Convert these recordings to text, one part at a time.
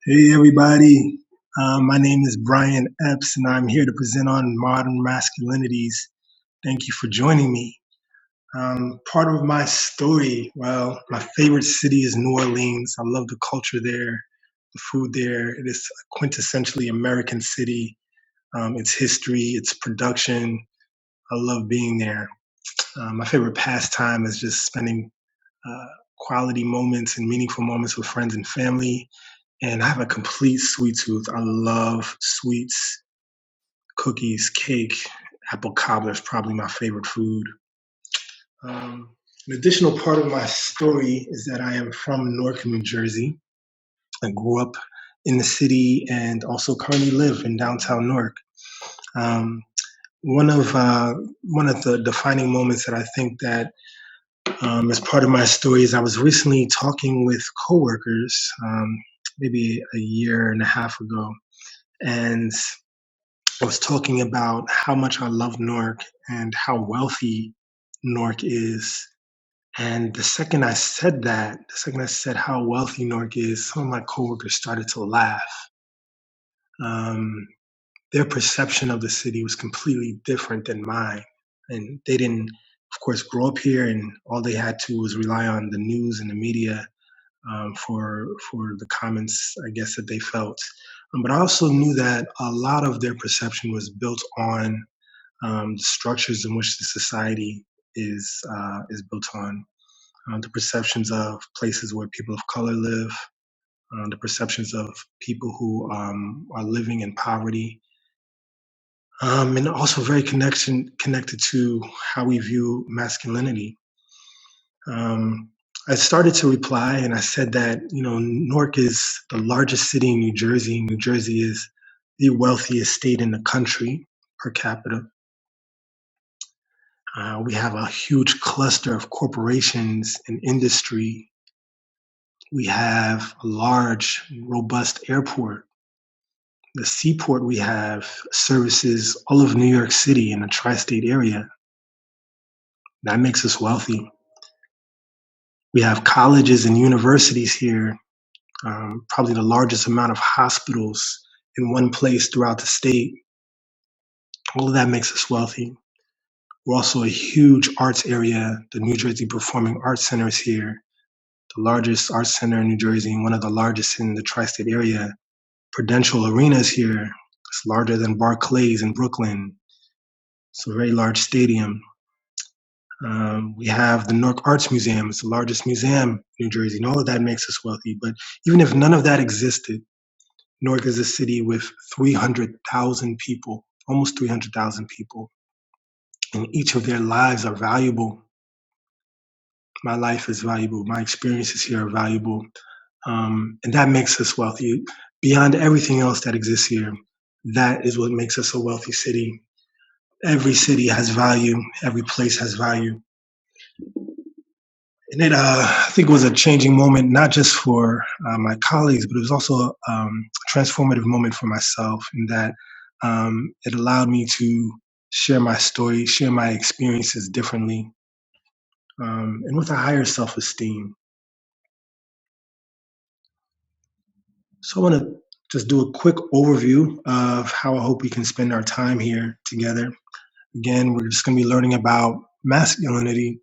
Hey everybody, my name is Bryan Epps and I'm here to present on modern masculinities. Thank you for joining me. Part of my story, well, my favorite city is New Orleans. I love the culture there, the food there. It is a quintessentially American city. Its history, its production, I love being there. My favorite pastime is just spending uh, quality moments and meaningful moments with friends and family. And I have a complete sweet tooth. I love sweets, cookies, cake, apple cobbler is probably my favorite food. An additional part of my story is that I am from Newark, New Jersey. I grew up in the city and also currently live in downtown Newark. Um, one of the defining moments that I think that as part of my story is I was recently talking with coworkers, maybe a year and a half ago, and I was talking about how much I love Newark and how wealthy Newark is. And the second I said how wealthy Newark is, some of my coworkers started to laugh. Um, their perception of the city was completely different than mine. And they didn't, of course, grow up here, and all they had to was rely on the news and the media for the comments, I guess, that they felt. But I also knew that a lot of their perception was built on the structures in which the society is built on, the perceptions of places where people of color live, the perceptions of people who are living in poverty, and also very connected to how we view masculinity. Um, I started to reply and I said that, Newark is the largest city in New Jersey. New Jersey is the wealthiest state in the country per capita. We have a huge cluster of corporations and industry. We have a large, robust airport. The seaport we have services all of New York City and the tri state area. That makes us wealthy. We have colleges and universities here, probably the largest amount of hospitals in one place throughout the state. All of that makes us wealthy. We're also a huge arts area. The New Jersey Performing Arts Center is here, the largest arts center in New Jersey and one of the largest in the tri-state area. Prudential Arena is here. It's larger than Barclays in Brooklyn. It's a very large stadium. We have the Newark Arts Museum. It's the largest museum in New Jersey, and all of that makes us wealthy. But even if none of that existed, Newark is a city with 300,000 people, almost 300,000 people, and each of their lives are valuable. My life is valuable. My experiences here are valuable. And that makes us wealthy. Beyond everything else that exists here, that is what makes us a wealthy city. Every city has value. Every place has value. And I think it was a changing moment, not just for my colleagues, but it was also a transformative moment for myself in that it allowed me to share my story, share my experiences differently, and with a higher self-esteem. So I want to just do a quick overview of how I hope we can spend our time here together. Again, we're just going to be learning about masculinity,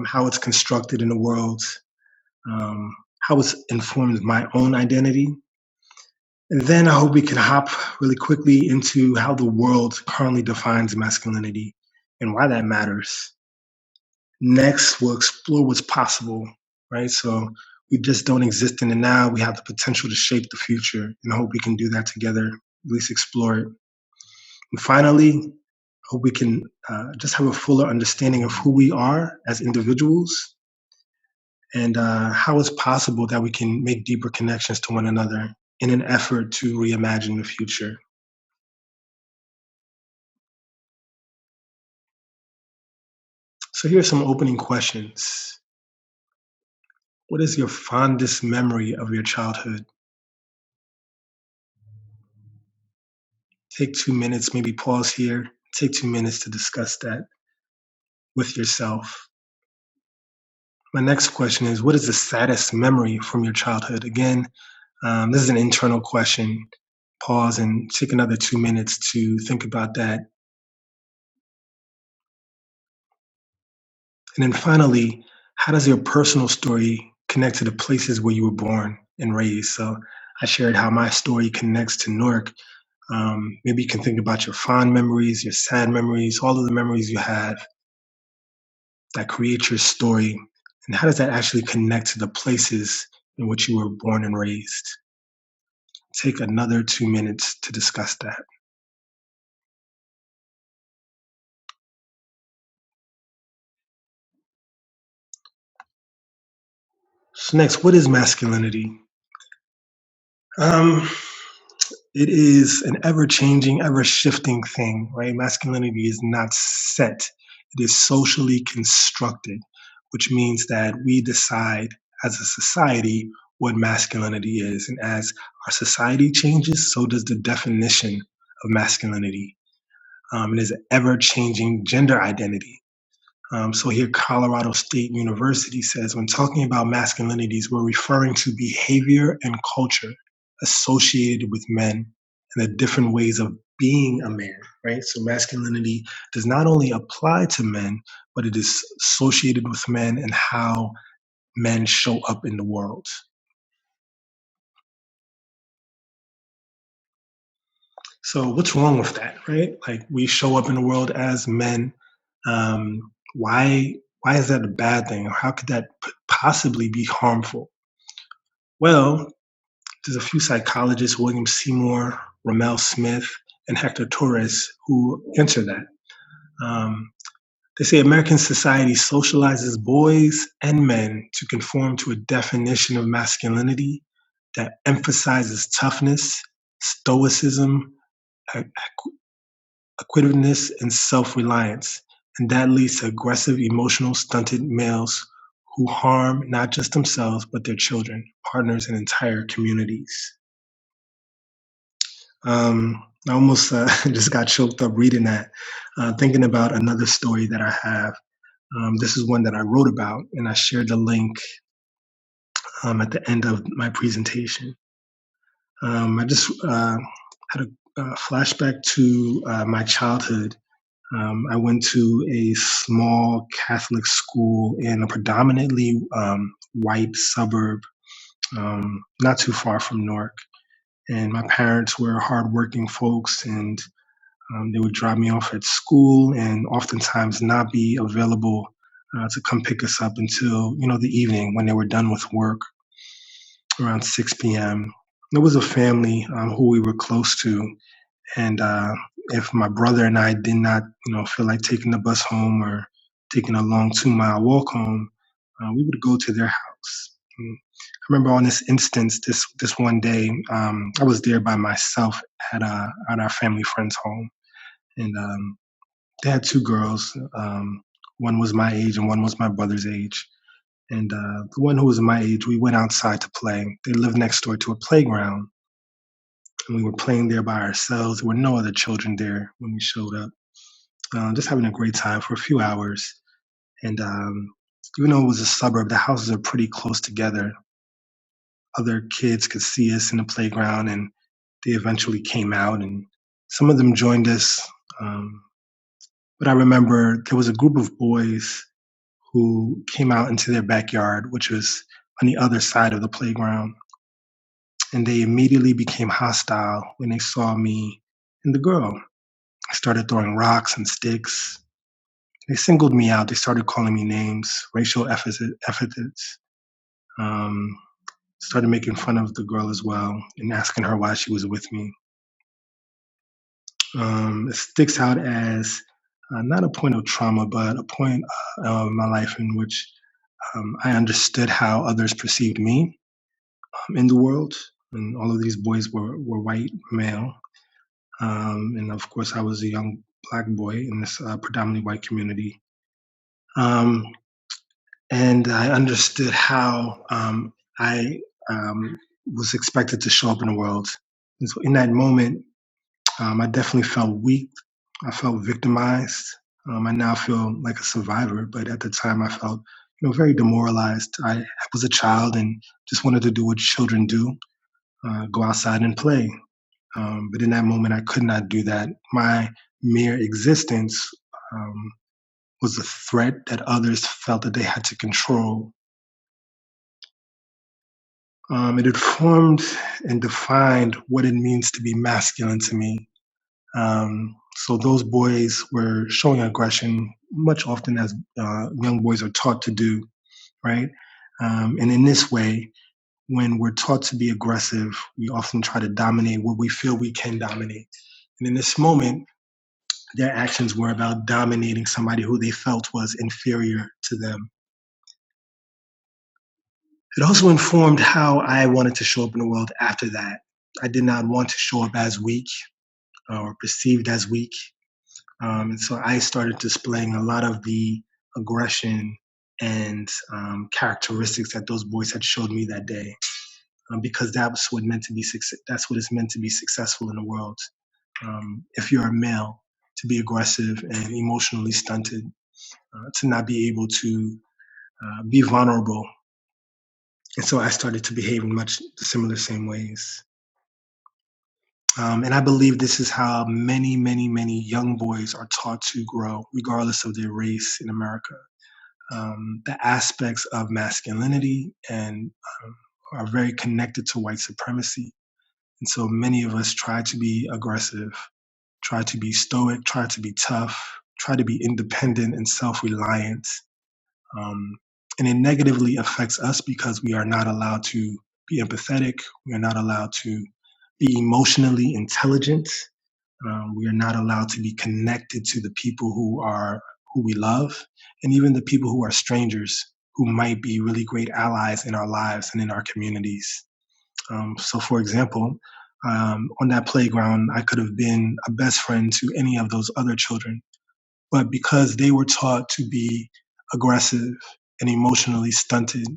how it's constructed in the world, how it's informed my own identity. And then I hope we can hop really quickly into how the world currently defines masculinity and why that matters. Next, we'll explore what's possible, right? So we just don't exist in the now. We have the potential to shape the future, and I hope we can do that together, at least explore it. And finally, I hope we can just have a fuller understanding of who we are as individuals and how it's possible that we can make deeper connections to one another in an effort to reimagine the future. So here are some opening questions. What is your fondest memory of your childhood? Take 2 minutes, maybe pause here, take 2 minutes to discuss that with yourself. My next question is, what is the saddest memory from your childhood? Again, This is an internal question. Pause and take another 2 minutes to think about that. And then finally, how does your personal story connect to the places where you were born and raised? So I shared how my story connects to Newark. Maybe you can think about your fond memories, your sad memories, all of the memories you have that create your story. And how does that actually connect to the places in which you were born and raised? Take another 2 minutes to discuss that. So next, what is masculinity? Um, it is an ever-changing, ever-shifting thing, right? Masculinity is not set. It is socially constructed, which means that we decide as a society what masculinity is. And as our society changes, so does the definition of masculinity. It is an ever-changing gender identity. So here, Colorado State University says when talking about masculinities, we're referring to behavior and culture associated with men and the different ways of being a man, right? So masculinity does not only apply to men, but it is associated with men and how men show up in the world. So what's wrong with that, right? Like we show up in the world as men. Why is that a bad thing? Or how could that possibly be harmful? Well, there's a few psychologists, William Seymour, Ramel Smith, and Hector Torres, who answer that. Um, they say American society socializes boys and men to conform to a definition of masculinity that emphasizes toughness, stoicism, acquisitiveness, and self-reliance. And that leads to aggressive, emotional, stunted males who harm not just themselves, but their children, partners, and entire communities. I almost just got choked up reading that, thinking about another story that I have. This is one that I wrote about, and I shared the link at the end of my presentation. I just had a flashback to my childhood. I went to a small Catholic school in a predominantly white suburb, not too far from Newark. And my parents were hardworking folks, and they would drop me off at school, and oftentimes not be available to come pick us up until the evening when they were done with work around 6 p.m. There was a family who we were close to, and if my brother and I did not, feel like taking the bus home or taking a long 2 mile walk home, we would go to their house. I remember on this instance, this one day, I was there by myself at our family friend's home, and they had two girls. One was my age, and one was my brother's age. And the one who was my age, we went outside to play. They lived next door to a playground, and we were playing there by ourselves. There were no other children there when we showed up. Just having a great time for a few hours. And even though it was a suburb, the houses are pretty close together. Other kids could see us in the playground, and they eventually came out, and some of them joined us. Um, but I remember there was a group of boys who came out into their backyard, which was on the other side of the playground, and they immediately became hostile when they saw me and the girl. I started throwing rocks and sticks. They singled me out. They started calling me names, racial epithets. Um, Started making fun of the girl as well and asking her why she was with me. It sticks out as not a point of trauma, but a point of my life in which I understood how others perceived me in the world. And all of these boys were white male. And of course, I was a young black boy in this predominantly white community. Um, and I understood how I was expected to show up in the world. And so in that moment, I definitely felt weak. I felt victimized. I now feel like a survivor, but at the time I felt, very demoralized. I was a child and just wanted to do what children do. go outside and play. But in that moment, I could not do that. My mere existence um, was a threat that others felt that they had to control. It informed and defined what it means to be masculine to me. So those boys were showing aggression much often as young boys are taught to do, right? And in this way, when we're taught to be aggressive, we often try to dominate what we feel we can dominate. And in this moment, their actions were about dominating somebody who they felt was inferior to them. It also informed how I wanted to show up in the world after that. I did not want to show up as weak or perceived as weak. And so I started displaying a lot of the aggression and characteristics that those boys had showed me that day, because that's what meant to be that's what it's meant to be successful in the world. If you're a male, to be aggressive and emotionally stunted, to not be able to be vulnerable. And so I started to behave in much similar same ways. And I believe this is how many, many, many young boys are taught to grow, regardless of their race in America. The aspects of masculinity and are very connected to white supremacy. And so many of us try to be aggressive, try to be stoic, try to be tough, try to be independent and self reliant. Um, and it negatively affects us because we are not allowed to be empathetic, we are not allowed to be emotionally intelligent, we are not allowed to be connected to the people who we love, and even the people who are strangers who might be really great allies in our lives and in our communities. So, for example, on that playground, I could have been a best friend to any of those other children, but because they were taught to be aggressive and emotionally stunted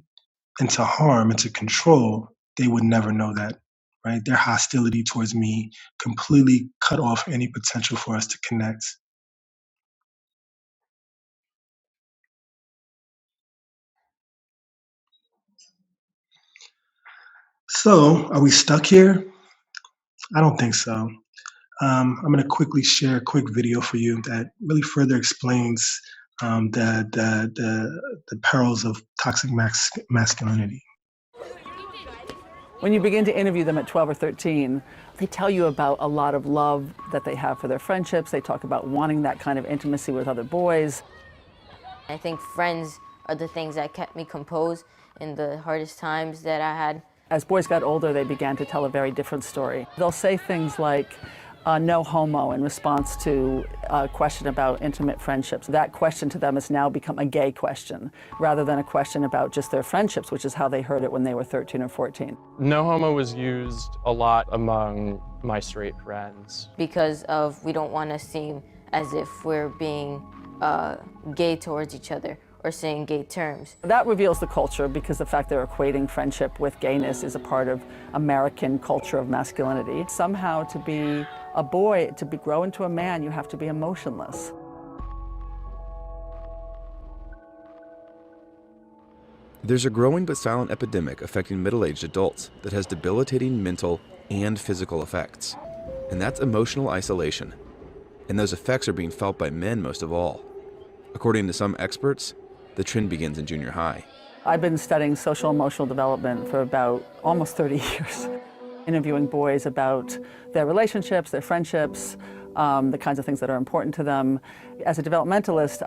and to harm and to control, they would never know that, right? Their hostility towards me completely cut off any potential for us to connect. So, are we stuck here? I don't think so. I'm going to quickly share a quick video for you that really further explains the perils of toxic masculinity. When you begin to interview them at 12 or 13, they tell you about a lot of love that they have for their friendships. They talk about wanting that kind of intimacy with other boys. I think friends are the things that kept me composed in the hardest times that I had. As boys got older, they began to tell a very different story. They'll say things like, no homo, in response to a question about intimate friendships. That question to them has now become a gay question, rather than a question about just their friendships, which is how they heard it when they were 13 or 14. No homo was used a lot among my straight friends. Because of we don't want to seem as if we're being gay towards each other or saying gay terms. That reveals the culture, because the fact they're equating friendship with gayness is a part of American culture of masculinity. Somehow to be a boy, to grow into a man, you have to be emotionless. There's a growing but silent epidemic affecting middle-aged adults that has debilitating mental and physical effects. And that's emotional isolation. And those effects are being felt by men most of all. According to some experts, the trend begins in junior high. I've been studying social emotional development for about almost 30 years, interviewing boys about their relationships, their friendships, the kinds of things that are important to them. As a developmentalist,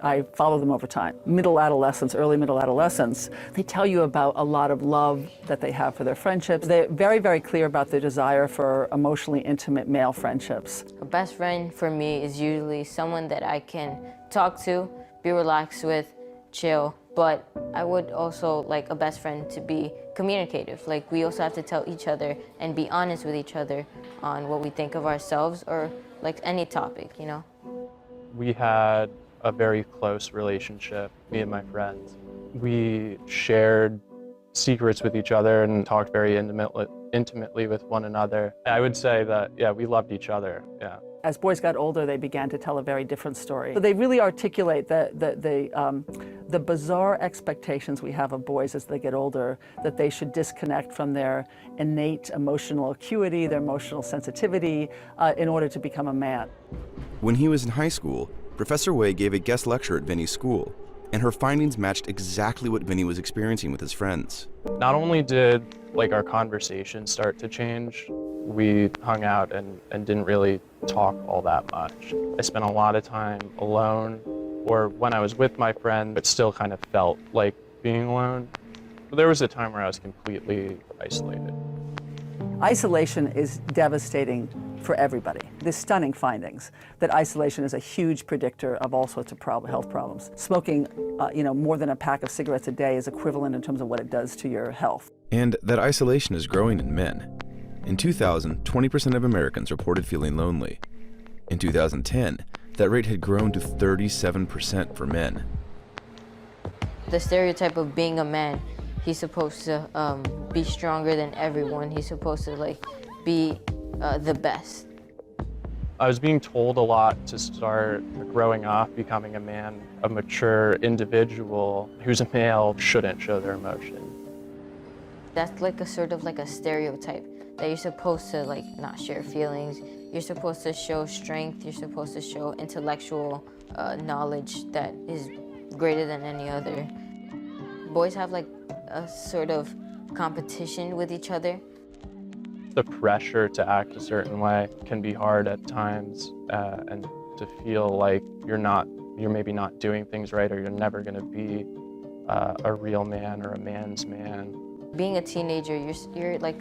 I follow them over time. Middle adolescence, early middle adolescence, they tell you about a lot of love that they have for their friendships. They're very, very clear about their desire for emotionally intimate male friendships. A best friend for me is usually someone that I can talk to, be relaxed with, chill, but I would also like a best friend to be communicative. Like, we also have to tell each other and be honest with each other on what we think of ourselves or like any topic, you know? We had a very close relationship, me and my friends. We shared secrets with each other and talked very intimately with one another. I would say that, yeah, we loved each other, yeah. As boys got older, they began to tell a very different story. So they really articulate the bizarre expectations we have of boys as they get older, that they should disconnect from their innate emotional acuity, their emotional sensitivity, in order to become a man. When he was in high school, Professor Way gave a guest lecture at Vinny's school, and her findings matched exactly what Vinny was experiencing with his friends. Not only did our conversation start to change, we hung out and didn't really talk all that much. I spent a lot of time alone, or when I was with my friend, it still kind of felt like being alone. But there was a time where I was completely isolated. Isolation is devastating for everybody. There's stunning findings that isolation is a huge predictor of all sorts of health problems. Smoking, more than a pack of cigarettes a day is equivalent in terms of what it does to your health. And that isolation is growing in men. In 2000, 20% of Americans reported feeling lonely. In 2010, that rate had grown to 37% for men. The stereotype of being a man, he's supposed to be stronger than everyone. He's supposed to be the best. I was being told a lot to start growing up, becoming a man, a mature individual who's a male shouldn't show their emotion. That's a sort of a stereotype that you're supposed to not share feelings. You're supposed to show strength. You're supposed to show intellectual knowledge that is greater than any other. Boys have a sort of competition with each other. The pressure to act a certain way can be hard at times, and to feel like you're maybe not doing things right, or you're never going to be a real man or a man's man. Being a teenager, you're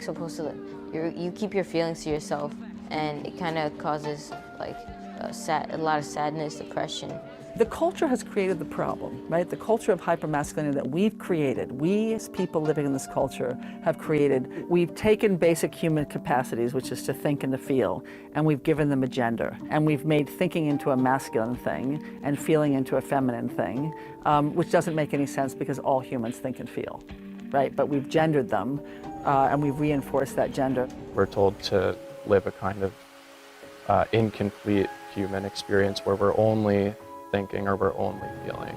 supposed to you keep your feelings to yourself, and it kind of causes a lot of sadness, depression. The culture has created the problem, right? The culture of hypermasculinity that we've created, we as people living in this culture have created. We've taken basic human capacities, which is to think and to feel, and we've given them a gender. And we've made thinking into a masculine thing and feeling into a feminine thing, which doesn't make any sense because all humans think and feel, right? But we've gendered them, and we've reinforced that gender. We're told to live a kind of incomplete human experience where we're only thinking or we're only feeling.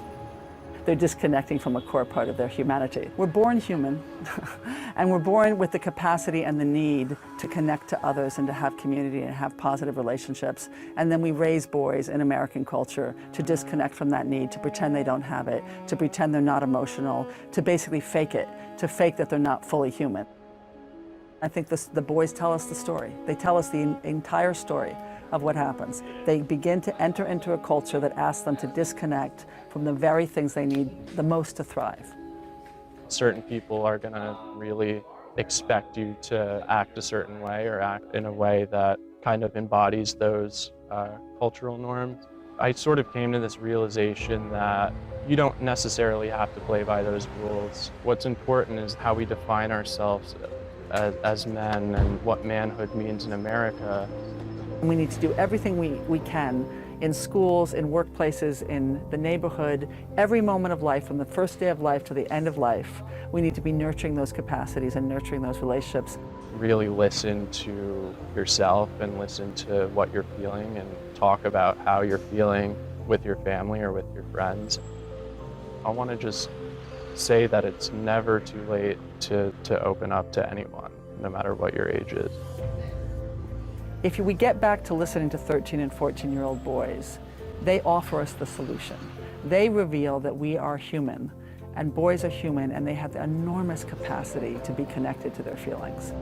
They're disconnecting from a core part of their humanity. We're born human, and we're born with the capacity and the need to connect to others and to have community and have positive relationships. And then we raise boys in American culture to disconnect from that need, to pretend they don't have it, to pretend they're not emotional, to basically fake it, to fake that they're not fully human. I think the boys tell us the story. They tell us the entire story of what happens. They begin to enter into a culture that asks them to disconnect from the very things they need the most to thrive. Certain people are going to really expect you to act a certain way or act in a way that kind of embodies those cultural norms. I sort of came to this realization that you don't necessarily have to play by those rules. What's important is how we define ourselves as men and what manhood means in America. We need to do everything we can in schools, in workplaces, in the neighborhood, every moment of life, from the first day of life to the end of life. We need to be nurturing those capacities and nurturing those relationships. Really listen to yourself and listen to what you're feeling and talk about how you're feeling with your family or with your friends. I want to just say that it's never too late to open up to anyone, no matter what your age is. If we get back to listening to 13 and 14-year-old boys, they offer us the solution. They reveal that we are human, and boys are human, and they have the enormous capacity to be connected to their feelings.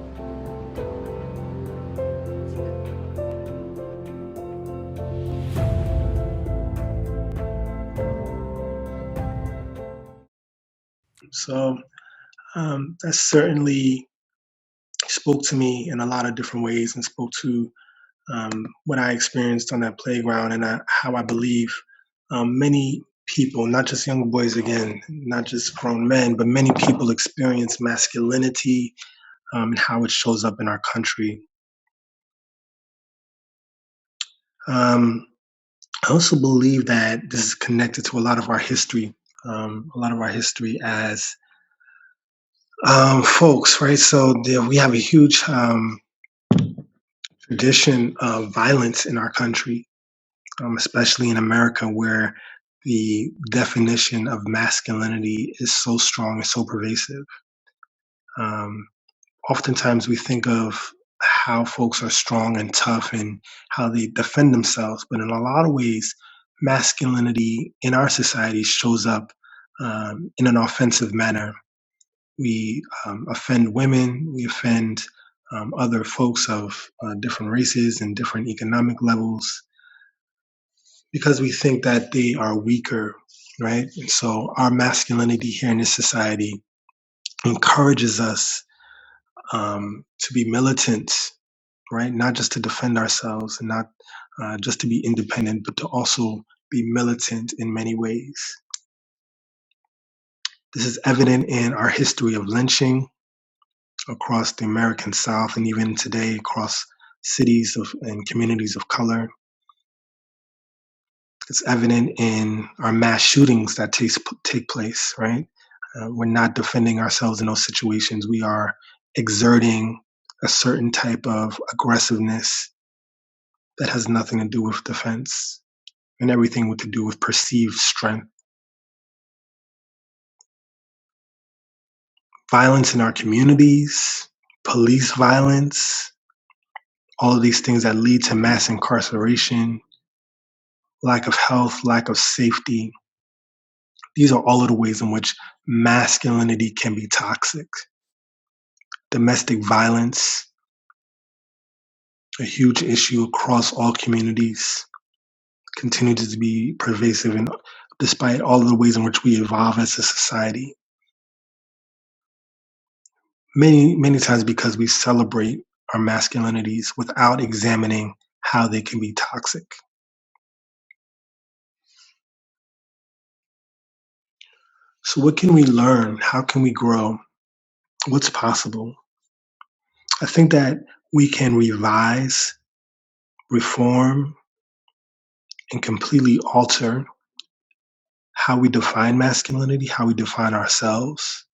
So that certainly spoke to me in a lot of different ways and spoke to what I experienced on that playground and how I believe many people, not just young boys again, not just grown men, but many people experience masculinity and how it shows up in our country. I also believe that this is connected to a lot of our history as Folks, right? So we have a huge tradition of violence in our country, especially in America, where the definition of masculinity is so strong and so pervasive. Um, Oftentimes, we think of how folks are strong and tough and how they defend themselves, but in a lot of ways, masculinity in our society shows up in an offensive manner. We offend women, we offend other folks of different races and different economic levels because we think that they are weaker, right? And so our masculinity here in this society encourages us to be militant, right? Not just to defend ourselves and not just to be independent, but to also be militant in many ways. This is evident in our history of lynching across the American South and even today across cities and communities of color. It's evident in our mass shootings that take place, right? We're not defending ourselves in those situations. We are exerting a certain type of aggressiveness that has nothing to do with defense and everything to do with perceived strength. Violence in our communities, police violence, all of these things that lead to mass incarceration, lack of health, lack of safety. These are all of the ways in which masculinity can be toxic. Domestic violence, a huge issue across all communities, continues to be pervasive and despite all of the ways in which we evolve as a society. Many times because we celebrate our masculinities without examining how they can be toxic. So what can we learn? How can we grow? What's possible? I think that we can revise, reform, and completely alter how we define masculinity, how we define ourselves.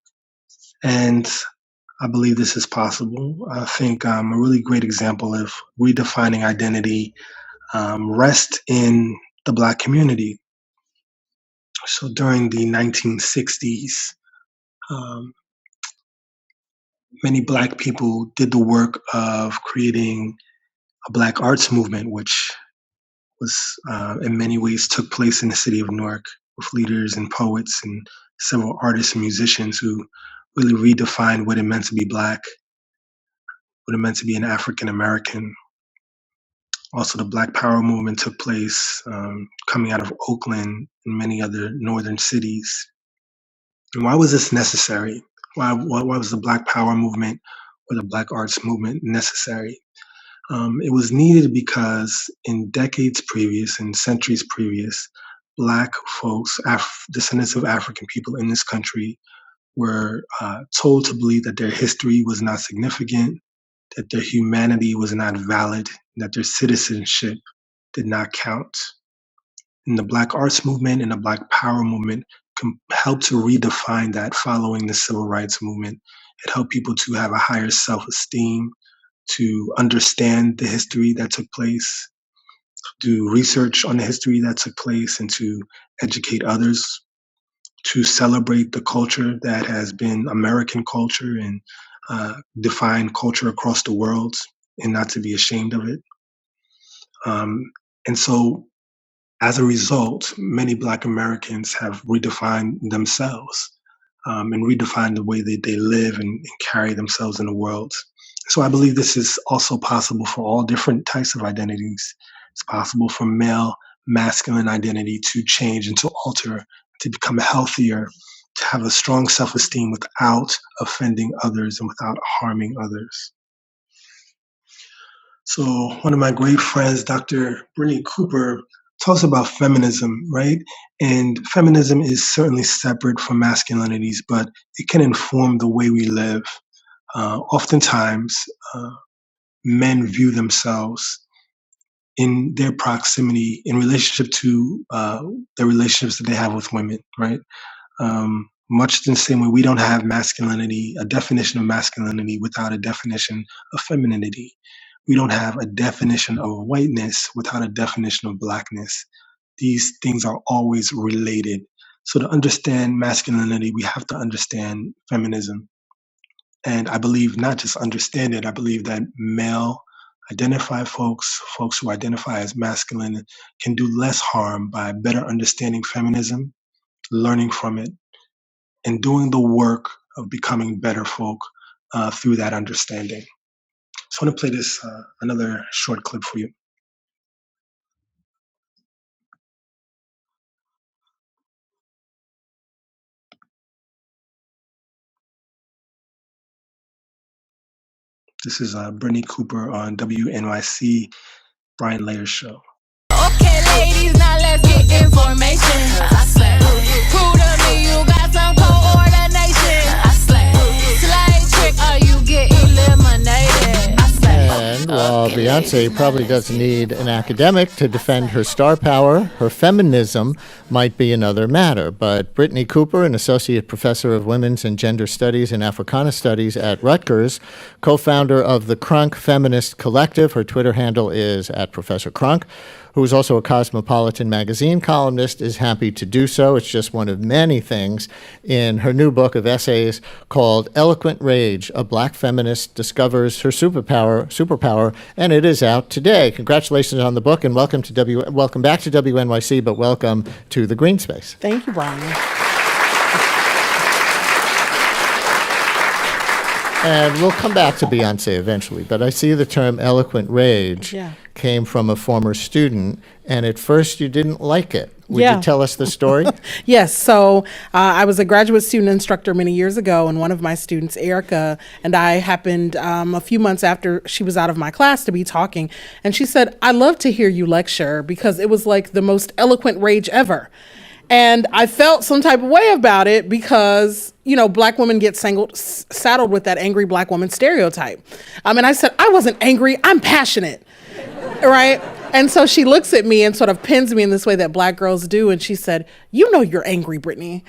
And I believe this is possible. I think a really great example of redefining identity rests in the Black community. So during the 1960s, um, many Black people did the work of creating a Black arts movement, which was in many ways took place in the city of Newark with leaders and poets and several artists and musicians who really redefined what it meant to be Black, what it meant to be an African American. Also, the Black Power movement took place coming out of Oakland and many other northern cities. And why was this necessary? Why was the Black Power movement or the Black Arts movement necessary? It was needed because in decades previous and centuries previous, Black folks, descendants of African people in this country, were told to believe that their history was not significant, that their humanity was not valid, that their citizenship did not count. And the Black Arts movement and the Black Power movement helped to redefine that following the Civil Rights movement. It helped people to have a higher self-esteem, to understand the history that took place, do research on the history that took place, and to educate others, to celebrate the culture that has been American culture and define culture across the world and not to be ashamed of it. And so as a result, many Black Americans have redefined themselves and redefined the way that they live and carry themselves in the world. So I believe this is also possible for all different types of identities. It's possible for male masculine identity to change and to alter, to become healthier, to have a strong self-esteem without offending others and without harming others. So one of my great friends, Dr. Brittany Cooper, talks about feminism, right? And feminism is certainly separate from masculinities, but it can inform the way we live. Oftentimes, men view themselves in their proximity in relationship to the relationships that they have with women, right? Much in the same way we don't have masculinity, a definition of masculinity without a definition of femininity. We don't have a definition of whiteness without a definition of blackness. These things are always related. So to understand masculinity, we have to understand feminism. And I believe not just understand it, I believe that male identified folks who identify as masculine can do less harm by better understanding feminism, learning from it, and doing the work of becoming better folk through that understanding. So I want to play this another short clip for you. This is Brittany Cooper on WNYC, Brian Layer's show. Okay, ladies, now let's get information. I slay. Prove to me you got some coordination. I slay. Slay trick, or you get eliminated. I slay. And while Beyonce probably doesn't need an academic to defend her star power, her feminism might be another matter. But Brittany Cooper, an associate professor of women's and gender studies and Africana studies at Rutgers, co-founder of the Crunk Feminist Collective, her Twitter handle is @ProfessorCrunk, who is also a Cosmopolitan magazine columnist, is happy to do so. It's just one of many things in her new book of essays called Eloquent Rage, A Black Feminist Discovers Her Superpower, and it is out today. Congratulations on the book, and welcome back to WNYC, but welcome to the Green Space. Thank you, Brian. And we'll come back to Beyonce eventually, but I see the term eloquent rage came from a former student, and at first you didn't like it. Would you tell us the story? Yes. So I was a graduate student instructor many years ago, and one of my students, Erica, and I happened a few months after she was out of my class to be talking, and she said, "I love to hear you lecture because it was like the most eloquent rage ever." And I felt some type of way about it because, you know, Black women get saddled with that angry Black woman stereotype. And I said, I wasn't angry, I'm passionate, right? And so she looks at me and sort of pins me in this way that Black girls do. And she said, "You know you're angry, Brittany."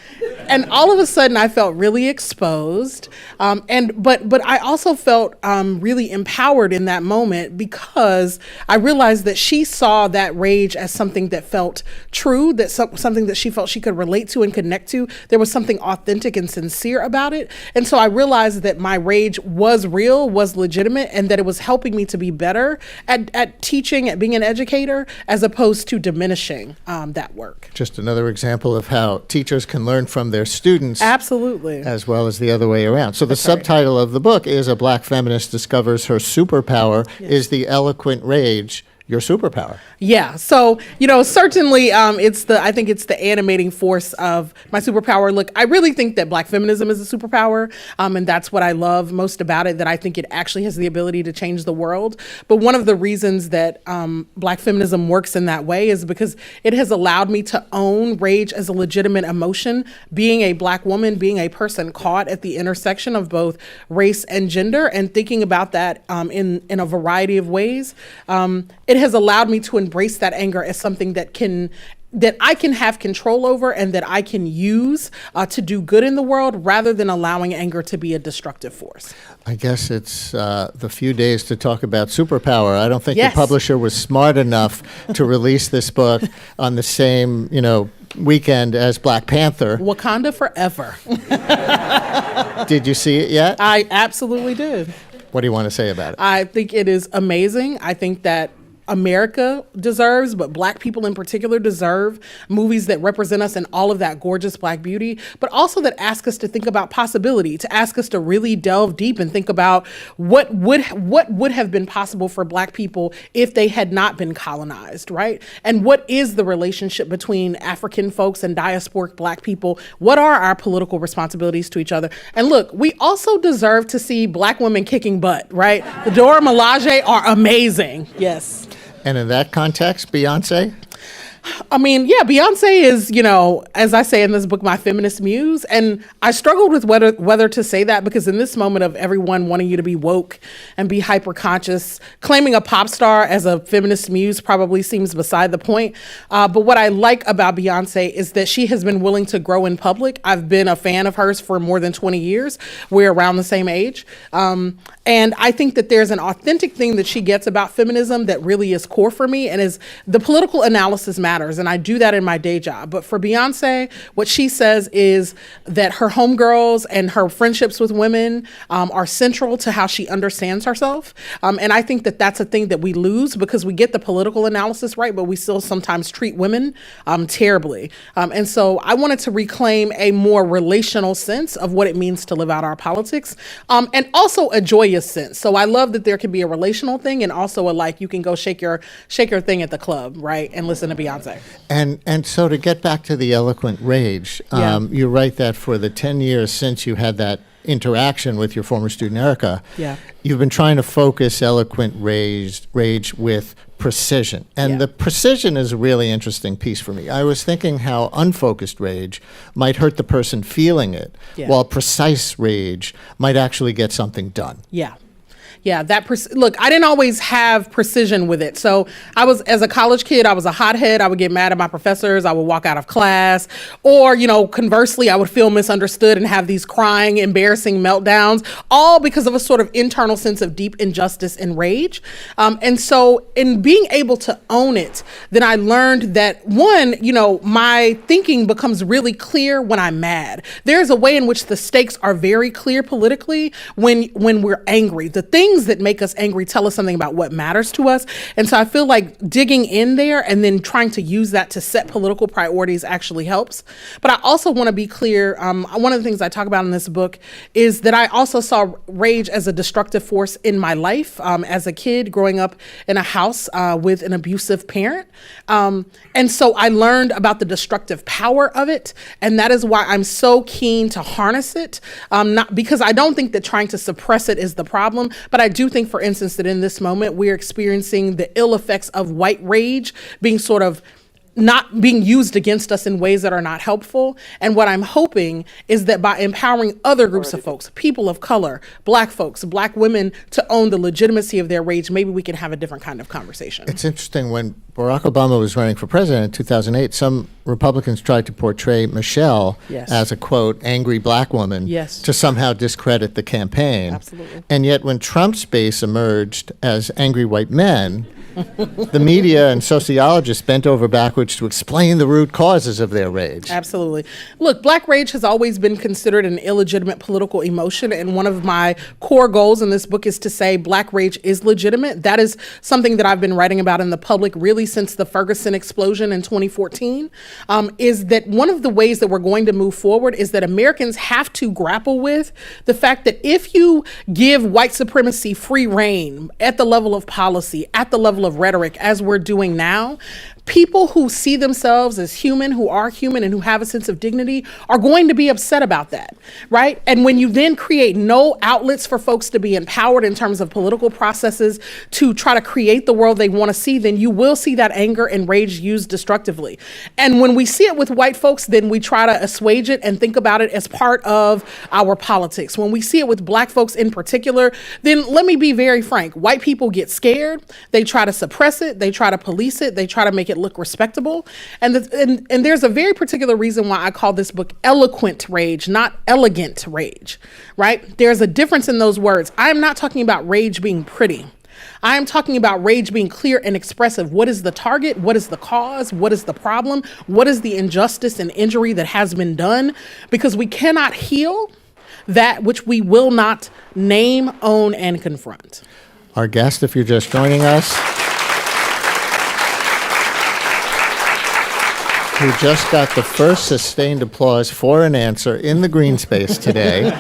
And all of a sudden I felt really exposed. But I also felt really empowered in that moment because I realized that she saw that rage as something that felt true, that something that she felt she could relate to and connect to. There was something authentic and sincere about it. And so I realized that my rage was real, was legitimate, and that it was helping me to be better at teaching, at being an educator, as opposed to diminishing that work. Just another example of how teachers can learn from their students. Absolutely. As well as the other way around. So the subtitle of the book is A Black Feminist Discovers Her Superpower. Is the eloquent rage your superpower? Yeah. So, you know, certainly I think it's the animating force of my superpower. Look, I really think that Black feminism is a superpower. And that's what I love most about it, that I think it actually has the ability to change the world. But one of the reasons that Black feminism works in that way is because it has allowed me to own rage as a legitimate emotion. Being a Black woman, being a person caught at the intersection of both race and gender, and thinking about that in a variety of ways, it has allowed me to embrace that anger as something that I can have control over and that I can use to do good in the world, rather than allowing anger to be a destructive force. I guess it's the few days to talk about superpower. I don't think the publisher was smart enough to release this book on the same, weekend as Black Panther. Wakanda forever. Did you see it yet? I absolutely did. What do you want to say about it? I think it is amazing. I think that America deserves, but Black people in particular deserve movies that represent us in all of that gorgeous Black beauty, but also that ask us to think about possibility, to ask us to really delve deep and think about what would have been possible for Black people if they had not been colonized, right? And what is the relationship between African folks and diasporic Black people? What are our political responsibilities to each other? And look, we also deserve to see Black women kicking butt, right? The Dora Milaje are amazing. Yes. And in that context, Beyonce? I mean, yeah, Beyonce is, as I say in this book, my feminist muse. And I struggled with whether to say that, because in this moment of everyone wanting you to be woke and be hyper conscious, claiming a pop star as a feminist muse probably seems beside the point. But what I like about Beyonce is that she has been willing to grow in public. I've been a fan of hers for more than 20 years. We're around the same age. And I think that there's an authentic thing that she gets about feminism that really is core for me, and is the political analysis matters. And I do that in my day job. But for Beyonce, what she says is that her homegirls and her friendships with women are central to how she understands herself. And I think that that's a thing that we lose, because we get the political analysis right, but we still sometimes treat women terribly. And so I wanted to reclaim a more relational sense of what it means to live out our politics, and also a joyous sense. So I love that there can be a relational thing, and also you can go shake your thing at the club, right, and listen to Beyonce. And so to get back to the eloquent rage, you write that for the 10 years since you had that interaction with your former student Erica, you've been trying to focus eloquent rage with precision. And the precision is a really interesting piece for me. I was thinking how unfocused rage might hurt the person feeling it, while precise rage might actually get something done. Yeah, look, I didn't always have precision with it. So as a college kid, I was a hothead. I would get mad at my professors. I would walk out of class. Or, conversely, I would feel misunderstood and have these crying, embarrassing meltdowns, all because of a sort of internal sense of deep injustice and rage. And so in being able to own it, then I learned that, one, my thinking becomes really clear when I'm mad. There's a way in which the stakes are very clear politically when we're angry. The things that make us angry tell us something about what matters to us. And so I feel like digging in there and then trying to use that to set political priorities actually helps. But I also want to be clear. One of the things I talk about in this book is that I also saw rage as a destructive force in my life as a kid growing up in a house with an abusive parent. And so I learned about the destructive power of it. And that is why I'm so keen to harness it. Not because I don't think that trying to suppress it is the problem, but I do think, for instance, that in this moment, we're experiencing the ill effects of white rage being sort of not being used against us in ways that are not helpful. And what I'm hoping is that by empowering other groups of folks, people of color, black folks, black women, to own the legitimacy of their rage, maybe we can have a different kind of conversation. It's interesting, when Barack Obama was running for president in 2008, some Republicans tried to portray Michelle as a, quote, angry black woman to somehow discredit the campaign. Absolutely. And yet when Trump's base emerged as angry white men, the media and sociologists bent over backwards to explain the root causes of their rage. Absolutely. Look, black rage has always been considered an illegitimate political emotion, and one of my core goals in this book is to say black rage is legitimate. That is something that I've been writing about in the public really since the Ferguson explosion in 2014, is that one of the ways that we're going to move forward is that Americans have to grapple with the fact that if you give white supremacy free rein at the level of policy, at the level of rhetoric, as we're doing now, people who see themselves as human, who are human, and who have a sense of dignity are going to be upset about that, right? And when you then create no outlets for folks to be empowered in terms of political processes to try to create the world they want to see, then you will see that anger and rage used destructively. And when we see it with white folks, then we try to assuage it and think about it as part of our politics. When we see it with black folks in particular, then let me be very frank. White people get scared. They try to suppress it. They try to police it. They try to make it look respectable. And there's a very particular reason why I call this book eloquent rage, not elegant rage, right? There's a difference in those words. I'm not talking about rage being pretty. I am talking about rage being clear and expressive. What is the target? What is the cause? What is the problem? What is the injustice and injury that has been done? Because we cannot heal that which we will not name, own, and confront. Our guest, if you're just joining us, who just got the first sustained applause for an answer in the green space today,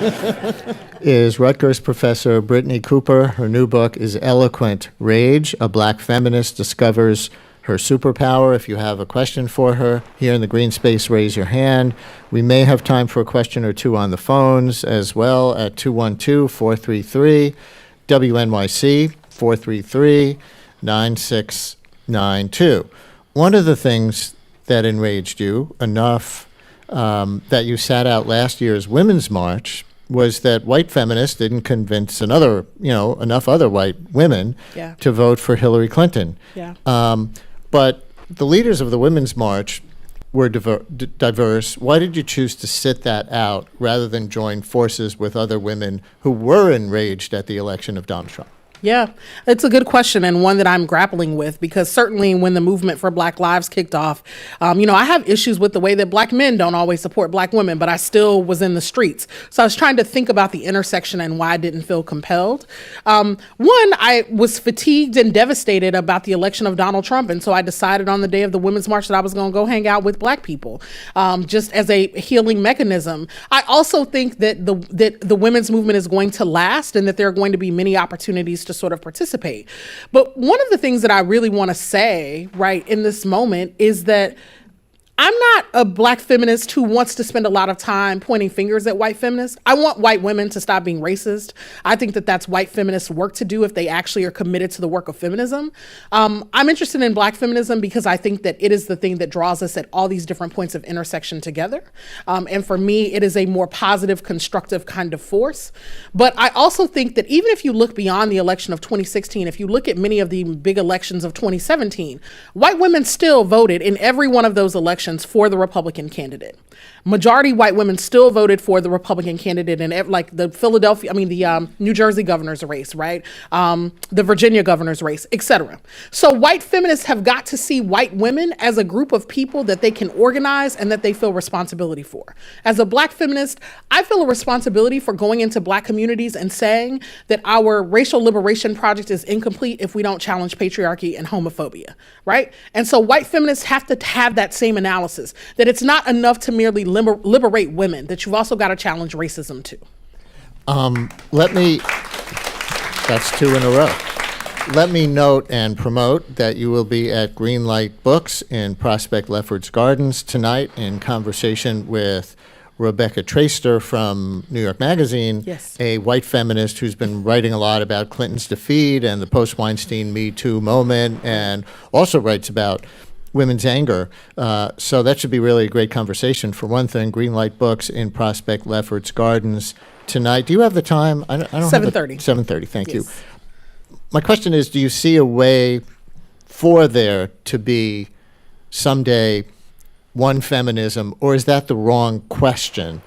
is Rutgers professor Brittany Cooper. Her new book is Eloquent Rage, A Black Feminist Discovers Her Superpower. If you have a question for her here in the green space, raise your hand. We may have time for a question or two on the phones as well at 212-433-WNYC, 433-9692. One of the things that enraged you enough that you sat out last year's Women's March was that white feminists didn't convince enough other white women to vote for Hillary Clinton. Yeah. But the leaders of the Women's March were diverse. Why did you choose to sit that out rather than join forces with other women who were enraged at the election of Donald Trump? Yeah, it's a good question, and one that I'm grappling with, because certainly when the movement for Black Lives kicked off, I have issues with the way that Black men don't always support Black women, but I still was in the streets. So I was trying to think about the intersection and why I didn't feel compelled. One, I was fatigued and devastated about the election of Donald Trump, and so I decided on the day of the Women's March that I was going to go hang out with Black people, just as a healing mechanism. I also think that the women's movement is going to last, and that there are going to be many opportunities to sort of participate. But one of the things that I really want to say right in this moment is that I'm not a Black feminist who wants to spend a lot of time pointing fingers at white feminists. I want white women to stop being racist. I think that that's white feminists' work to do if they actually are committed to the work of feminism. I'm interested in Black feminism because I think that it is the thing that draws us at all these different points of intersection together. And for me, it is a more positive, constructive kind of force. But I also think that even if you look beyond the election of 2016, if you look at many of the big elections of 2017, white women still voted in every one of those elections for the Republican candidate. Majority white women still voted for the Republican candidate in the New Jersey governor's race, right? The Virginia governor's race, etc. So white feminists have got to see white women as a group of people that they can organize and that they feel responsibility for. As a Black feminist, I feel a responsibility for going into Black communities and saying that our racial liberation project is incomplete if we don't challenge patriarchy and homophobia, right? And so white feminists have to have that same analysis, that it's not enough to merely liberate women, that you've also got to challenge racism too. That's two in a row. Let me note and promote that you will be at Greenlight Books in Prospect Lefferts Gardens tonight in conversation with Rebecca Traister from New York Magazine, yes, a white feminist who's been writing a lot about Clinton's defeat and the post-Weinstein Me Too moment, and also writes about women's anger. So that should be really a great conversation. For one thing, Greenlight Books in Prospect Lefferts Gardens tonight. Do you have the time? I don't 7:30. 7:30, thank Yes. you. My question is, do you see a way for there to be someday one feminism, or is that the wrong question?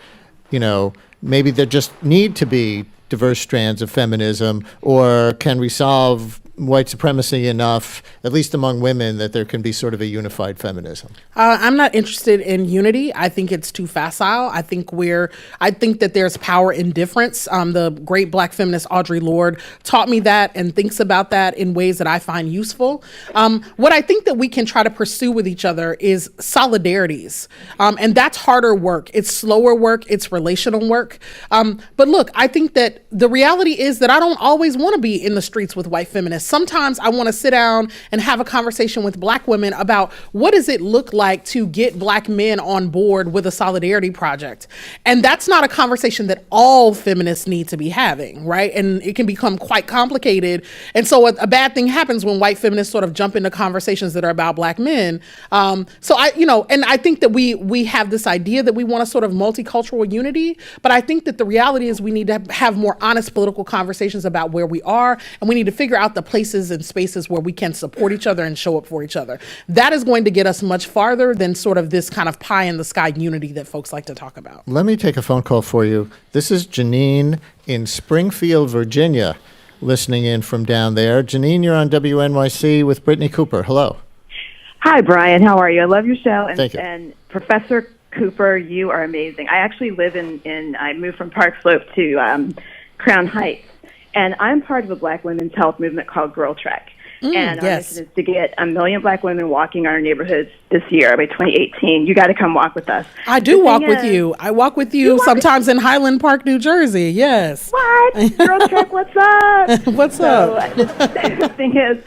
Maybe there just need to be diverse strands of feminism, or can we solve white supremacy enough, at least among women, that there can be sort of a unified feminism? I'm not interested in unity. I think it's too facile. I think that there's power in difference. The great Black feminist Audre Lorde taught me that and thinks about that in ways that I find useful. What I think that we can try to pursue with each other is solidarities. And that's harder work. It's slower work. It's relational work. But look, I think that the reality is that I don't always want to be in the streets with white feminists. Sometimes I want to sit down and have a conversation with Black women about what does it look like to get Black men on board with a solidarity project. And that's not a conversation that all feminists need to be having, right? And it can become quite complicated. And so a bad thing happens when white feminists sort of jump into conversations that are about Black men. And I think that we have this idea that we want a sort of multicultural unity, but I think that the reality is we need to have more honest political conversations about where we are, and we need to figure out the places and spaces where we can support each other and show up for each other. That is going to get us much farther than sort of this kind of pie in the sky unity that folks like to talk about. Let me take a phone call for you. This is Janine in Springfield, Virginia, listening in from down there. Janine, you're on WNYC with Brittany Cooper. Hello. Hi, Brian. How are you? I love your show. Thank you. And Professor Cooper, you are amazing. I actually live I moved from Park Slope to Crown Heights. And I'm part of a Black women's health movement called Girl Trek. And our mission is to get 1 million Black women walking our neighborhoods this year by 2018. You got to come walk with us. I do walk with you. I walk with you sometimes in Highland Park, New Jersey. Yes. What? Girl Trek, what's up? What's up? The thing is,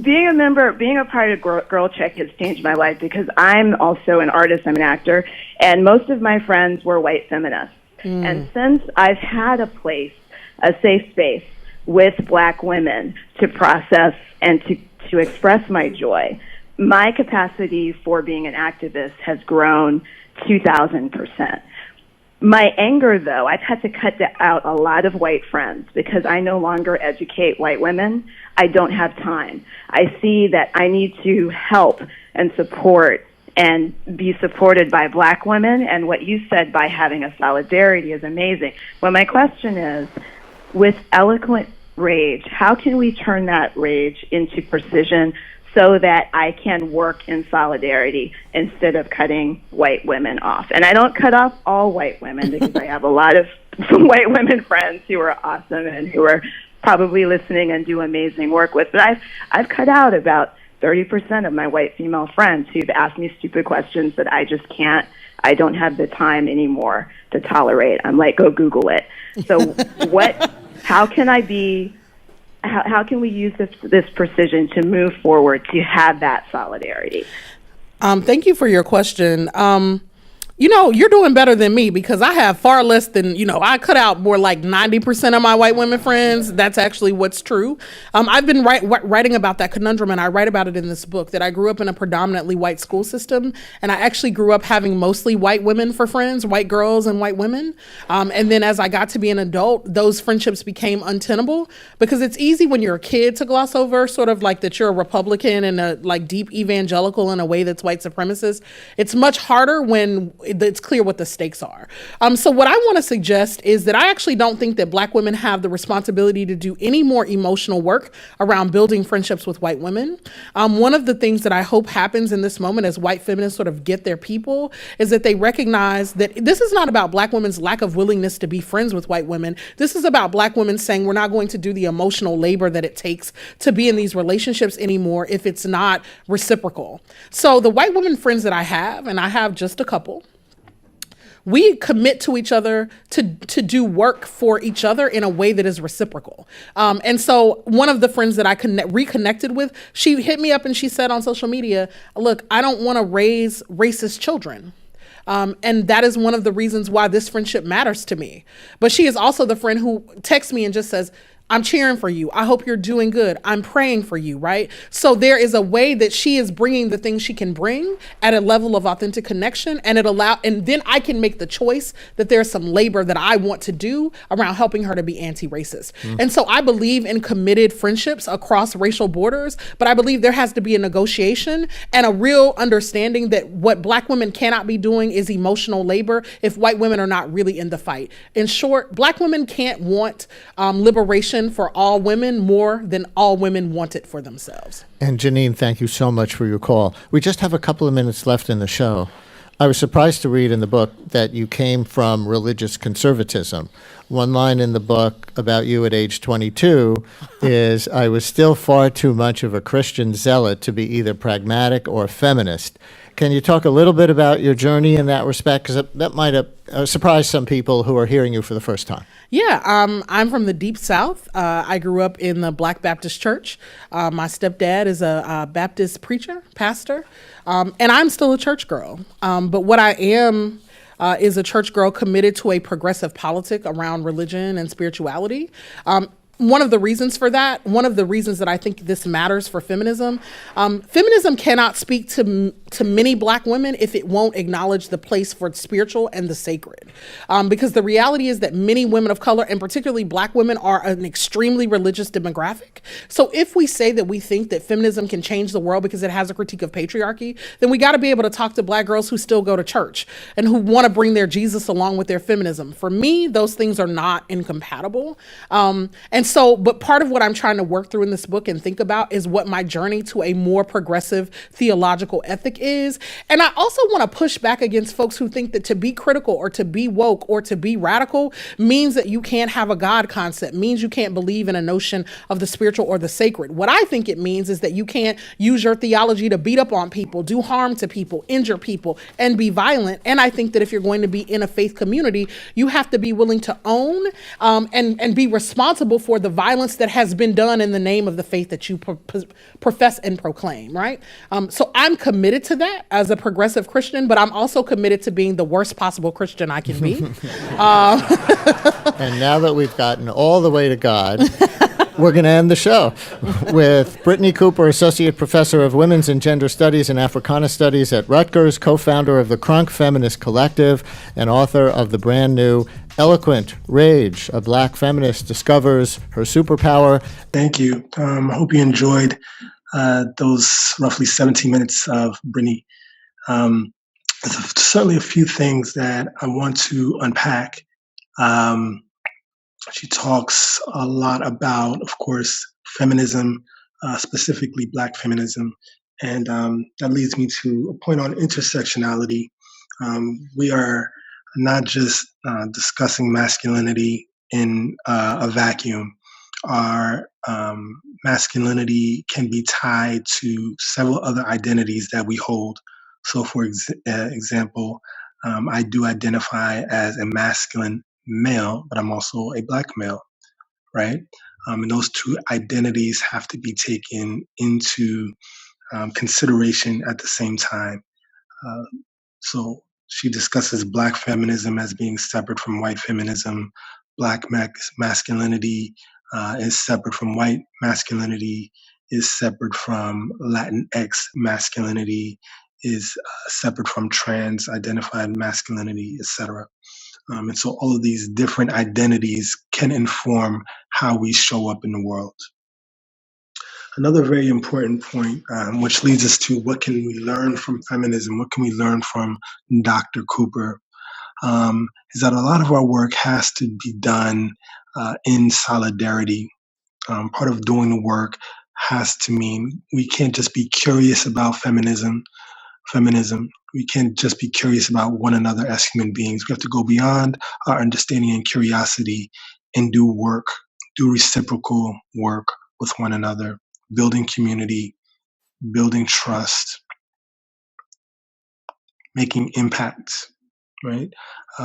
being a part of Girl Trek has changed my life because I'm also an artist. I'm an actor. And most of my friends were white feminists. And since I've had a safe space with Black women to process and to express my joy, my capacity for being an activist has grown 2,000%. My anger, though, I've had to cut out a lot of white friends because I no longer educate white women. I don't have time. I see that I need to help and support and be supported by black women. And what you said by having a solidarity is amazing. Well, my question is, with eloquent rage, how can we turn that rage into precision so that I can work in solidarity instead of cutting white women off? And I don't cut off all white women because I have a lot of white women friends who are awesome and who are probably listening and do amazing work with. But I've cut out about 30% of my white female friends who've asked me stupid questions that I just can't. I don't have the time anymore to tolerate. I'm like, go Google it. So how can I be, how can we use this precision to move forward to have that solidarity? Thank you for your question. You're doing better than me because I have far less than, I cut out more like 90% of my white women friends. That's actually what's true. I've been writing about that conundrum, and I write about it in this book, that I grew up in a predominantly white school system, and I actually grew up having mostly white women for friends, white girls and white women. And then as I got to be an adult, those friendships became untenable because it's easy when you're a kid to gloss over sort of like that you're a Republican and a like deep evangelical in a way that's white supremacist. It's much harder when it's clear what the stakes are. So what I want to suggest is that I actually don't think that black women have the responsibility to do any more emotional work around building friendships with white women. One of the things that I hope happens in this moment as white feminists sort of get their people is that they recognize that this is not about black women's lack of willingness to be friends with white women. This is about black women saying we're not going to do the emotional labor that it takes to be in these relationships anymore if it's not reciprocal. So the white women friends that I have, and I have just a couple, we commit to each other to do work for each other in a way that is reciprocal. And so one of the friends that I reconnected with, she hit me up and she said on social media, look, I don't want to raise racist children. And that is one of the reasons why this friendship matters to me. But she is also the friend who texts me and just says, I'm cheering for you. I hope you're doing good. I'm praying for you, right? So there is a way that she is bringing the things she can bring at a level of authentic connection, and then I can make the choice that there's some labor that I want to do around helping her to be anti-racist. And so I believe in committed friendships across racial borders, but I believe there has to be a negotiation and a real understanding that what black women cannot be doing is emotional labor if white women are not really in the fight. In short, black women can't want liberation for all women more than all women want it for themselves. And Janine, thank you so much for your call. We just have a couple of minutes left in the show. I was surprised to read in the book that you came from religious conservatism. One line in the book about you at age 22 is, I was still far too much of a Christian zealot to be either pragmatic or feminist. Can you talk a little bit about your journey in that respect? Because that might have surprised some people who are hearing you for the first time. Yeah, I'm from the Deep South. I grew up in the Black Baptist Church. My stepdad is a Baptist preacher, pastor, and I'm still a church girl. But what I am is a church girl committed to a progressive politic around religion and spirituality. One of the reasons for that, one of the reasons that I think this matters for feminism, feminism cannot speak to many black women if it won't acknowledge the place for spiritual and the sacred. Because the reality is that many women of color, and particularly black women, are an extremely religious demographic. So if we say that we think that feminism can change the world because it has a critique of patriarchy, then we got to be able to talk to black girls who still go to church and who want to bring their Jesus along with their feminism. For me, those things are not incompatible. But part of what I'm trying to work through in this book and think about is what my journey to a more progressive theological ethic is. And I also want to push back against folks who think that to be critical or to be woke or to be radical means that you can't have a God concept, means you can't believe in a notion of the spiritual or the sacred. What I think it means is that you can't use your theology to beat up on people, do harm to people, injure people, and be violent. And I think that if you're going to be in a faith community, you have to be willing to own and be responsible for the violence that has been done in the name of the faith that you profess and proclaim, right? So I'm committed to that as a progressive Christian, but I'm also committed to being the worst possible Christian I can be. And now that we've gotten all the way to God, we're going to end the show with Brittany Cooper, Associate Professor of Women's and Gender Studies and Africana Studies at Rutgers, co-founder of the Crunk Feminist Collective, and author of the brand new Eloquent Rage, A Black Feminist Discovers Her Superpower. Thank you. I hope you enjoyed those roughly 17 minutes of Brittany. There's certainly a few things that I want to unpack. She talks a lot about, of course, feminism, specifically Black feminism. And that leads me to a point on intersectionality. We are not just discussing masculinity in a vacuum. Our masculinity can be tied to several other identities that we hold. So, for example, I do identify as a masculine male, but I'm also a Black male, right? And those two identities have to be taken into consideration at the same time. So she discusses Black feminism as being separate from white feminism. Black masculinity is separate from white masculinity, is separate from Latinx masculinity, is separate from trans-identified masculinity, etc. And so all of these different identities can inform how we show up in the world. Another very important point, which leads us to what can we learn from feminism, what can we learn from Dr. Cooper, is that a lot of our work has to be done in solidarity. Part of doing the work has to mean we can't just be curious about feminism. We can't just be curious about one another as human beings. We have to go beyond our understanding and curiosity and do work, do reciprocal work with one another, building community, building trust, making impact, right?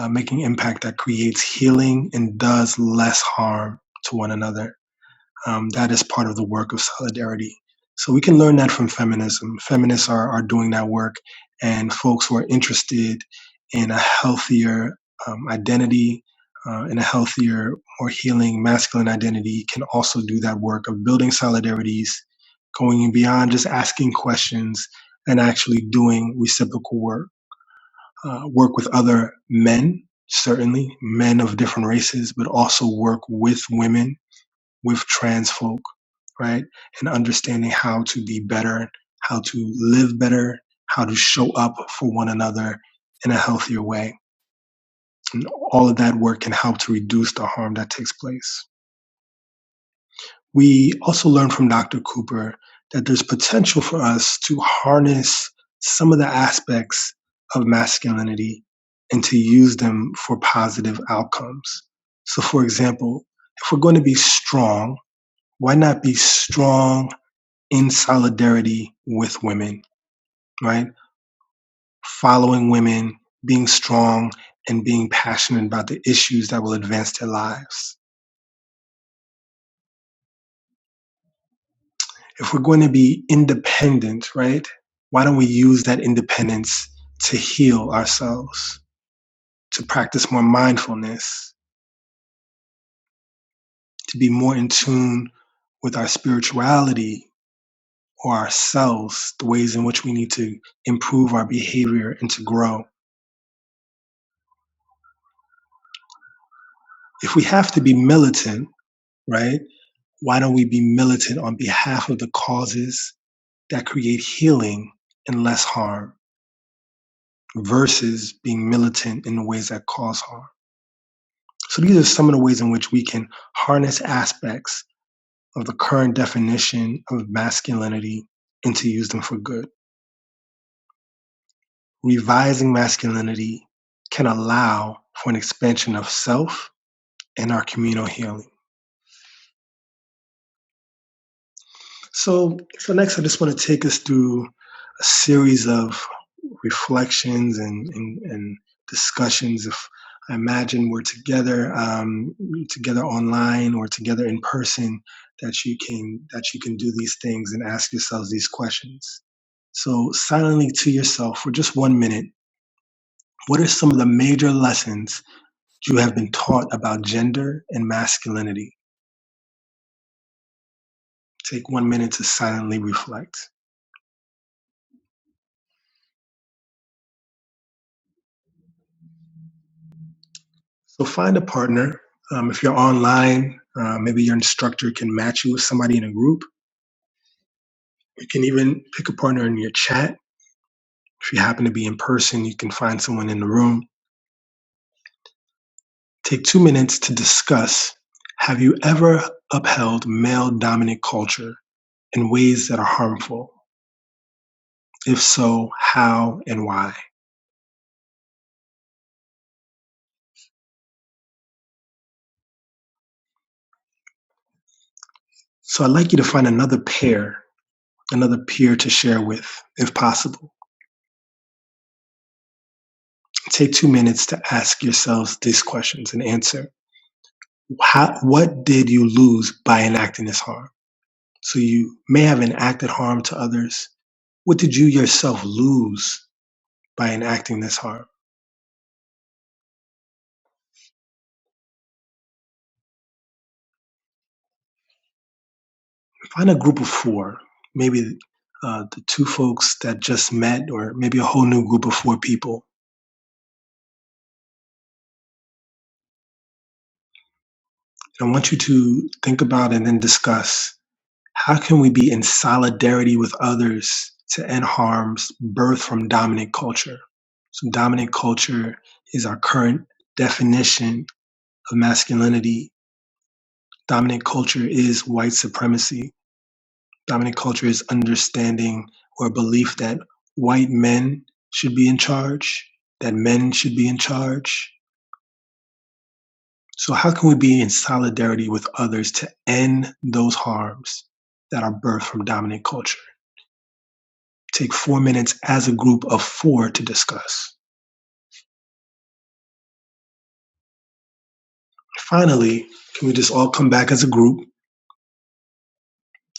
Making impact that creates healing and does less harm to one another. That is part of the work of solidarity. So we can learn that from feminism. Feminists are doing that work, and folks who are interested in a healthier identity, in a healthier, more healing masculine identity can also do that work of building solidarities, going beyond just asking questions and actually doing reciprocal work. Work with other men, certainly, men of different races, but also work with women, with trans folk, right? And understanding how to be better, how to live better, how to show up for one another in a healthier way. And all of that work can help to reduce the harm that takes place. We also learned from Dr. Cooper that there's potential for us to harness some of the aspects of masculinity and to use them for positive outcomes. So, for example, if we're going to be strong, why not be strong in solidarity with women, right? Following women, being strong, and being passionate about the issues that will advance their lives. If we're going to be independent, right? Why don't we use that independence to heal ourselves, to practice more mindfulness, to be more in tune with our spirituality or ourselves, the ways in which we need to improve our behavior and to grow. If we have to be militant, right, why don't we be militant on behalf of the causes that create healing and less harm versus being militant in the ways that cause harm? So these are some of the ways in which we can harness aspects of the current definition of masculinity and to use them for good. Revising masculinity can allow for an expansion of self and our communal healing. So next, I just want to take us through a series of reflections and discussions. If I imagine we're together online or together in person, that you can do these things and ask yourselves these questions. So silently to yourself for just 1 minute, what are some of the major lessons you have been taught about gender and masculinity? Take 1 minute to silently reflect. So find a partner. If you're online, maybe your instructor can match you with somebody in a group. You can even pick a partner in your chat. If you happen to be in person, you can find someone in the room. Take 2 minutes to discuss, have you ever upheld male dominant culture in ways that are harmful? If so, how and why? So I'd like you to find another peer to share with, if possible. Take 2 minutes to ask yourselves these questions and answer. What did you lose by enacting this harm? So you may have enacted harm to others. What did you yourself lose by enacting this harm? Find a group of 4, maybe the 2 folks that just met, or maybe a whole new group of 4 people. I want you to think about and then discuss, how can we be in solidarity with others to end harms birthed from dominant culture? So dominant culture is our current definition of masculinity. Dominant culture is white supremacy. Dominant culture is understanding or belief that white men should be in charge, that men should be in charge. So how can we be in solidarity with others to end those harms that are birthed from dominant culture? Take 4 minutes as a group of 4 to discuss. Finally, can we just all come back as a group?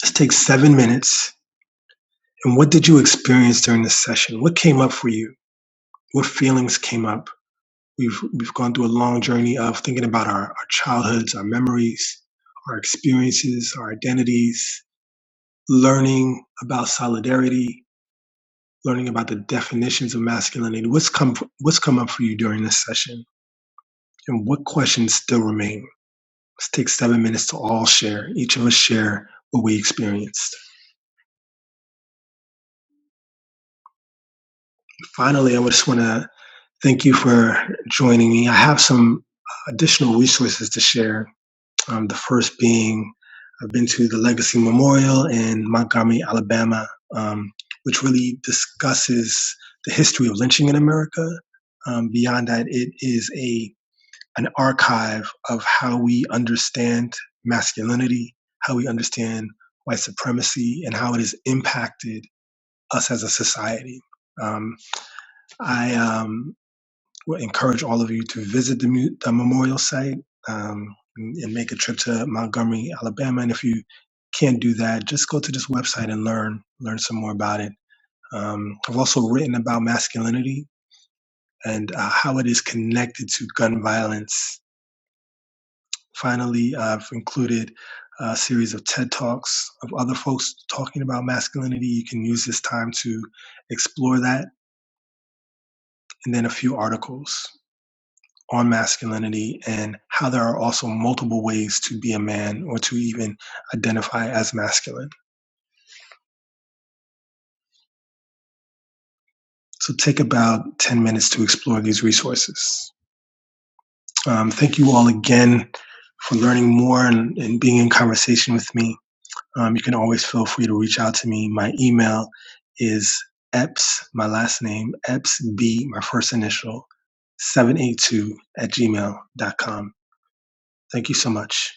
Let's take 7 minutes. And what did you experience during this session? What came up for you? What feelings came up? We've gone through a long journey of thinking about our childhoods, our memories, our experiences, our identities, learning about solidarity, learning about the definitions of masculinity. What's come up for you during this session? And what questions still remain? Let's take 7 minutes to all share, each of us share what we experienced. Finally, I just want to thank you for joining me. I have some additional resources to share. The first being, I've been to the Legacy Memorial in Montgomery, Alabama, which really discusses the history of lynching in America. Beyond that, it is an archive of how we understand masculinity, how we understand white supremacy, and how it has impacted us as a society. I would encourage all of you to visit the memorial site and make a trip to Montgomery, Alabama. And if you can't do that, just go to this website and learn some more about it. I've also written about masculinity and how it is connected to gun violence. Finally, I've included a series of TED Talks of other folks talking about masculinity. You can use this time to explore that. And then a few articles on masculinity and how there are also multiple ways to be a man or to even identify as masculine. So take about 10 minutes to explore these resources. Thank you all again for learning more and being in conversation with me. You can always feel free to reach out to me. My email is Epps, my last name, Epps B, my first initial, 782 @gmail.com. Thank you so much.